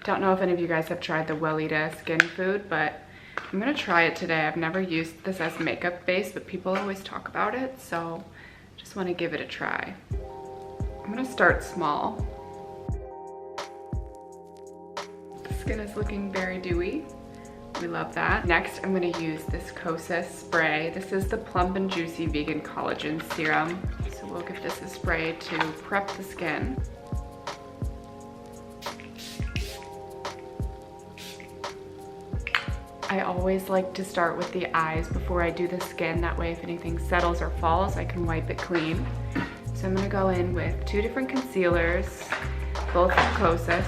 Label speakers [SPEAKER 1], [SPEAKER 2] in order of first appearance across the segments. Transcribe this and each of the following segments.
[SPEAKER 1] Don't know if any of you guys have tried the Weleda skin food, but I'm gonna try it today. I've never used this as makeup base, but people always talk about it, so just want to give it a try. I'm gonna start small. The skin is looking very dewy. We love that. Next, I'm gonna use this Kosas spray. This is the Plump and Juicy Vegan Collagen Serum. So we'll give this a spray to prep the skin. I always like to start with the eyes before I do the skin. That way if anything settles or falls, I can wipe it clean. So I'm gonna go in with 2 different concealers, both from Kosas.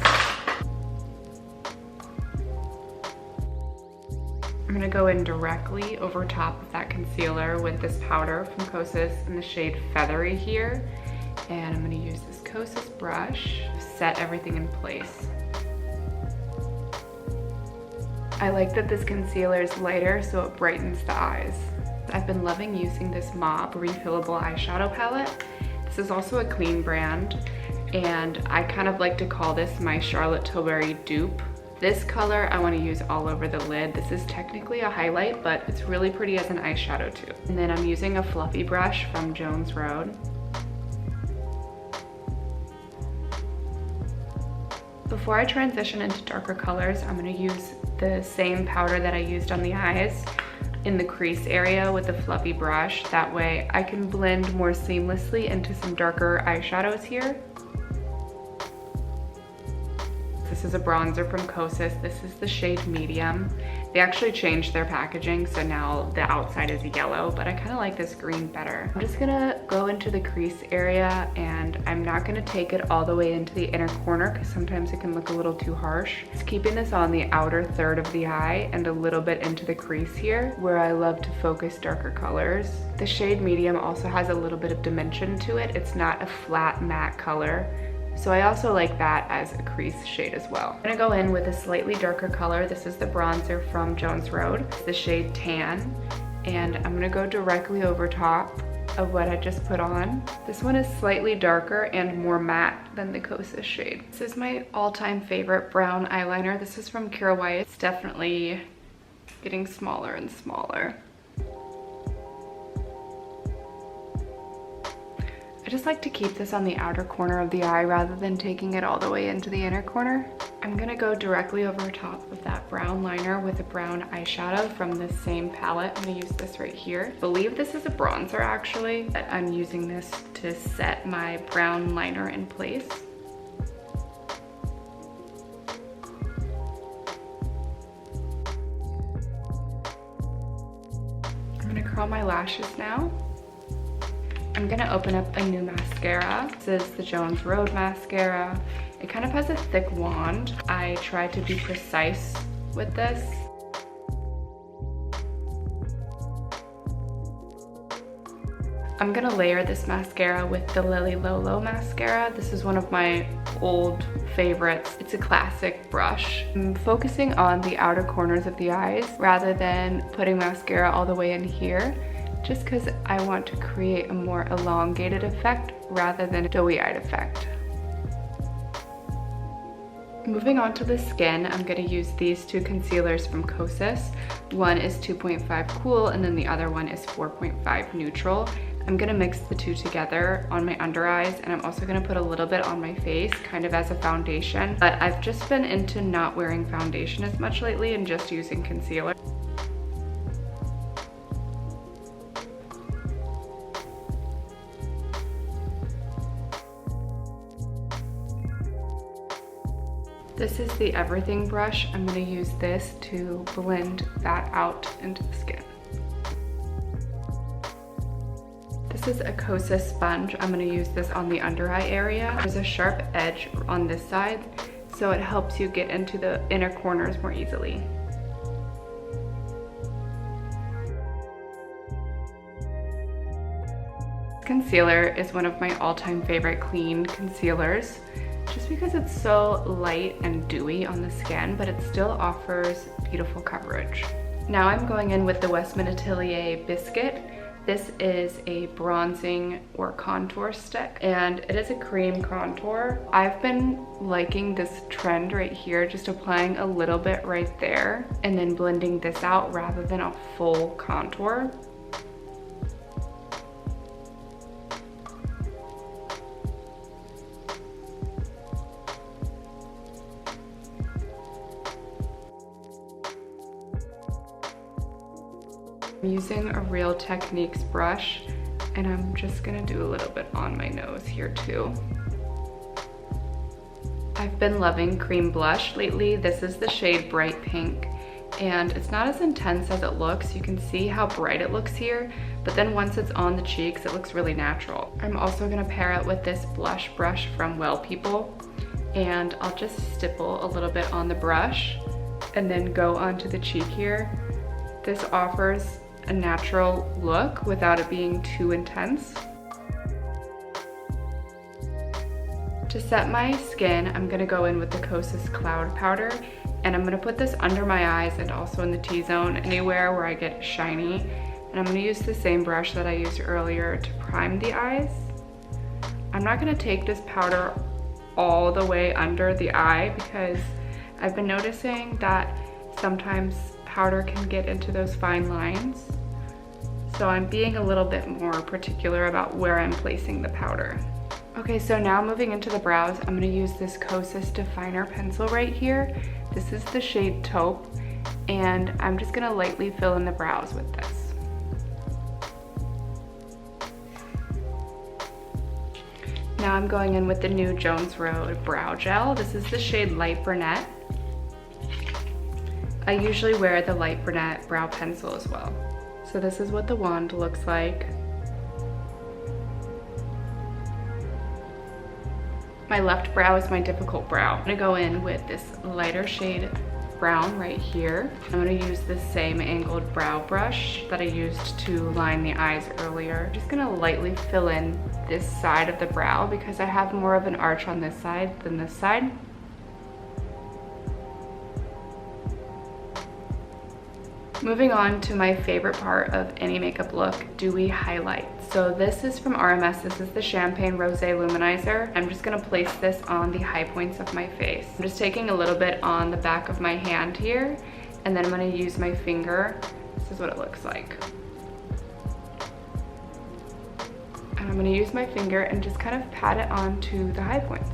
[SPEAKER 1] I'm gonna go in directly over top of that concealer with this powder from Kosas in the shade Feathery here. And I'm gonna use this Kosas brush to set everything in place. I like that this concealer is lighter so it brightens the eyes. I've been loving using this Mob refillable eyeshadow palette. This is also a clean brand, and I kind of like to call this my Charlotte Tilbury dupe. This color I want to use all over the lid. This is technically a highlight, but it's really pretty as an eyeshadow too. And then I'm using a fluffy brush from Jones Road. Before I transition into darker colors, I'm going to use the same powder that I used on the eyes in the crease area with the fluffy brush. That way I can blend more seamlessly into some darker eyeshadows here. This is a bronzer from Kosas. This is the shade Medium. They actually changed their packaging, so now the outside is yellow, but I kind of like this green better. I'm just gonna go into the crease area, and I'm not gonna take it all the way into the inner corner because sometimes it can look a little too harsh. Just keeping this on the outer third of the eye and a little bit into the crease here, where I love to focus darker colors. The shade Medium also has a little bit of dimension to it. It's not a flat matte color. So I also like that as a crease shade as well. I'm gonna go in with a slightly darker color. This is the bronzer from Jones Road. It's the shade Tan. And I'm gonna go directly over top of what I just put on. This one is slightly darker and more matte than the Kosas shade. This is my all-time favorite brown eyeliner. This is from Weis. It's definitely getting smaller and smaller. I just like to keep this on the outer corner of the eye rather than taking it all the way into the inner corner. I'm gonna go directly over top of that brown liner with a brown eyeshadow from this same palette. I'm gonna use this right here. I believe this is a bronzer actually, but I'm using this to set my brown liner in place. I'm gonna curl my lashes now. I'm gonna open up a new mascara. This is the Jones Road mascara. It kind of has a thick wand. I try to be precise with this. I'm gonna layer this mascara with the Lolo mascara. This is one of my old favorites. It's a classic brush. I'm focusing on the outer corners of the eyes rather than putting mascara all the way in here, just because I want to create a more elongated effect rather than a doughy-eyed effect. Moving on to the skin, I'm going to use these 2 concealers from Kosas. One is 2.5 Cool and then the other one is 4.5 Neutral. I'm going to mix the 2 together on my under eyes, and I'm also going to put a little bit on my face, kind of as a foundation. But I've just been into not wearing foundation as much lately and just using concealer. This is the Everything brush. I'm going to use this to blend that out into the skin. This is a Kosas sponge. I'm going to use this on the under eye area. There's a sharp edge on this side, so it helps you get into the inner corners more easily. Concealer is one of my all-time favorite clean concealers, just because it's so light and dewy on the skin, but it still offers beautiful coverage. Now I'm going in with the Westman Atelier Biscuit. This is a bronzing or contour stick, and it is a cream contour. I've been liking this trend right here, just applying a little bit right there and then blending this out rather than a full contour. I'm using a Real Techniques brush, and I'm just gonna do a little bit on my nose here too. I've been loving cream blush lately. This is the shade Bright Pink, and it's not as intense as it looks. You can see how bright it looks here, but then once it's on the cheeks, it looks really natural. I'm also gonna pair it with this blush brush from Well People, and I'll just stipple a little bit on the brush and then go onto the cheek here. This offers a natural look without it being too intense. To set my skin, I'm gonna go in with the Kosas Cloud Powder, and I'm gonna put this under my eyes and also in the T-zone, anywhere where I get shiny. And I'm gonna use the same brush that I used earlier to prime the eyes. I'm not gonna take this powder all the way under the eye because I've been noticing that sometimes powder can get into those fine lines. So I'm being a little bit more particular about where I'm placing the powder. Okay, so now moving into the brows, I'm gonna use this Kosas Definer pencil right here. This is the shade Taupe, and I'm just gonna lightly fill in the brows with this. Now I'm going in with the new Jones Road Brow Gel. This is the shade Light Brunette. I usually wear the Light Brunette brow pencil as well. So this is what the wand looks like. My left brow is my difficult brow. I'm gonna go in with this lighter shade brown right here. I'm gonna use this same angled brow brush that I used to line the eyes earlier. I'm just gonna lightly fill in this side of the brow because I have more of an arch on this side than this side. Moving on to my favorite part of any makeup look, dewy highlight. So this is from RMS. This is the Champagne Rosé Luminizer. I'm just gonna place this on the high points of my face. I'm just taking a little bit on the back of my hand here, and then I'm gonna use my finger. This is what it looks like. And I'm gonna use my finger and just kind of pat it onto the high points.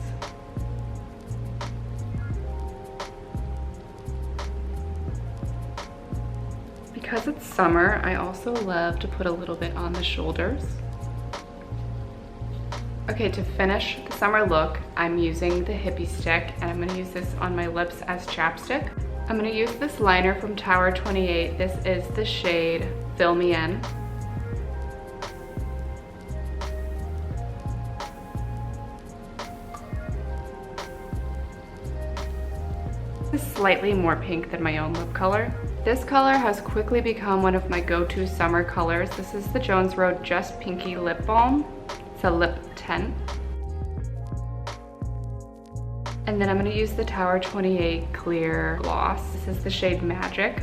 [SPEAKER 1] Because it's summer, I also love to put a little bit on the shoulders. Okay, to finish the summer look, I'm using the hippie stick, and I'm gonna use this on my lips as chapstick. I'm gonna use this liner from Tower 28. This is the shade Fill Me In. This is slightly more pink than my own lip color. This color has quickly become one of my go-to summer colors. This is the Jones Road Just Pinky Lip Balm. It's a lip tint. And then I'm gonna use the Tower 28 Clear Gloss. This is the shade Magic.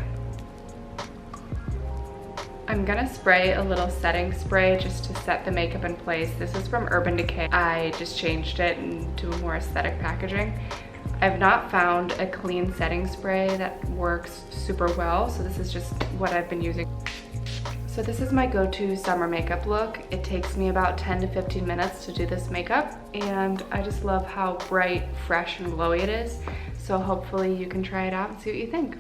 [SPEAKER 1] I'm gonna spray a little setting spray just to set the makeup in place. This is from Urban Decay. I just changed it into a more aesthetic packaging. I've not found a clean setting spray that works super well, so this is just what I've been using. So this is my go-to summer makeup look. It takes me about 10 to 15 minutes to do this makeup, and I just love how bright, fresh, and glowy it is. So hopefully you can try it out and see what you think.